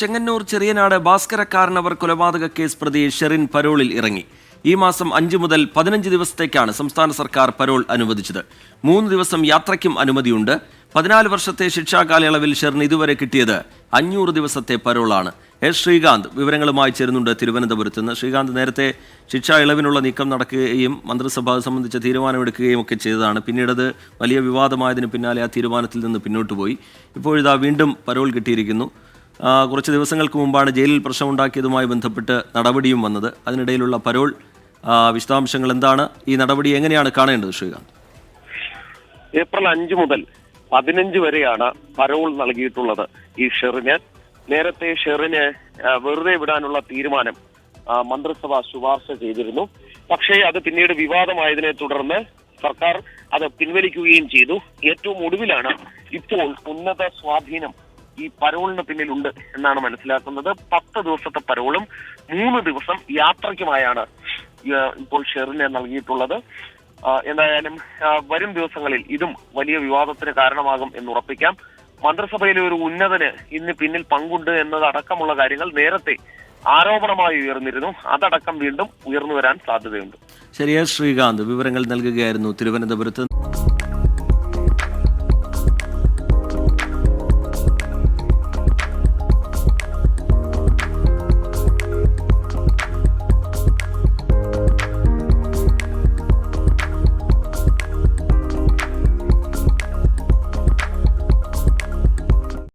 ചെങ്ങന്നൂർ ചെറിയനാട് ഭാസ്കരക്കാരനവർ കൊലപാതക കേസ് പ്രതി ഷെറിൻ പരോളിൽ ഇറങ്ങി. ഈ മാസം 5 മുതൽ 15 ദിവസത്തേക്കാണ് സംസ്ഥാന സർക്കാർ പരോൾ അനുവദിച്ചത്. 3 ദിവസം യാത്രയ്ക്കും അനുമതിയുണ്ട്. 14 വർഷത്തെ ശിക്ഷാ കാലയളവിൽ ഷെറിൻ ഇതുവരെ കിട്ടിയത് 500 ദിവസത്തെ പരോളാണ്. എസ് ശ്രീകാന്ത് വിവരങ്ങളുമായി ചേരുന്നുണ്ട് തിരുവനന്തപുരത്ത് നിന്ന്. ശ്രീകാന്ത്, നേരത്തെ ശിക്ഷാ ഇളവിനുള്ള നീക്കം നടക്കുകയും മന്ത്രിസഭ സംബന്ധിച്ച തീരുമാനമെടുക്കുകയും ഒക്കെ ചെയ്തതാണ്. പിന്നീടത് വലിയ വിവാദമായതിന് പിന്നാലെ ആ തീരുമാനത്തിൽ നിന്ന് പിന്നോട്ട് പോയി. ഇപ്പോഴിതാ വീണ്ടും പരോൾ കിട്ടിയിരിക്കുന്നു. കുറച്ച് ദിവസങ്ങൾക്ക് മുമ്പാണ് ജയിലിൽ പ്രശ്നമുണ്ടാക്കിയതുമായി ബന്ധപ്പെട്ട് നടപടിയും വന്നത്. അതിനിടയിലുള്ള പരോൾ വിശദാംശങ്ങൾ എന്താണ്? ഈ നടപടി എങ്ങനെയാണ് കാണേണ്ടത് ശ്രീകാന്ത്? ഏപ്രിൽ 5 മുതൽ 15 വരെയാണ് പരോൾ നൽകിയിട്ടുള്ളത് ഈ ഷെറിന്. നേരത്തെ ഷെറിന് വെറുതെ വിടാനുള്ള തീരുമാനം മന്ത്രിസഭ ശുപാർശ ചെയ്തിരുന്നു. പക്ഷേ അത് പിന്നീട് വിവാദമായതിനെ തുടർന്ന് സർക്കാർ അത് പിൻവലിക്കുകയും ചെയ്തു. ഏറ്റവും ഒടുവിലാണ് ഇപ്പോൾ ഉന്നത സ്വാധീനം ഈ പരോളിന് പിന്നിലുണ്ട് എന്നാണ് മനസ്സിലാക്കുന്നത്. 10 ദിവസത്തെ പരോളും 3 ദിവസം യാത്രയ്ക്കുമായാണ് ഇപ്പോൾ ഷെറിന് നൽകിയിട്ടുള്ളത്. എന്തായാലും വരും ദിവസങ്ങളിൽ ഇതും വലിയ വിവാദത്തിന് കാരണമാകും എന്നുറപ്പിക്കാം. മന്ത്രിസഭയിലെ ഒരു ഉന്നതന് ഇന്ന് പിന്നിൽ പങ്കുണ്ട് എന്നതടക്കമുള്ള കാര്യങ്ങൾ നേരത്തെ ആരോപണമായി ഉയർന്നിരുന്നു. അതടക്കം വീണ്ടും ഉയർന്നു വരാൻ സാധ്യതയുണ്ട്. ശരിയാ ശ്രീകാന്ത് വിവരങ്ങൾ നൽകുകയായിരുന്നു തിരുവനന്തപുരത്ത്.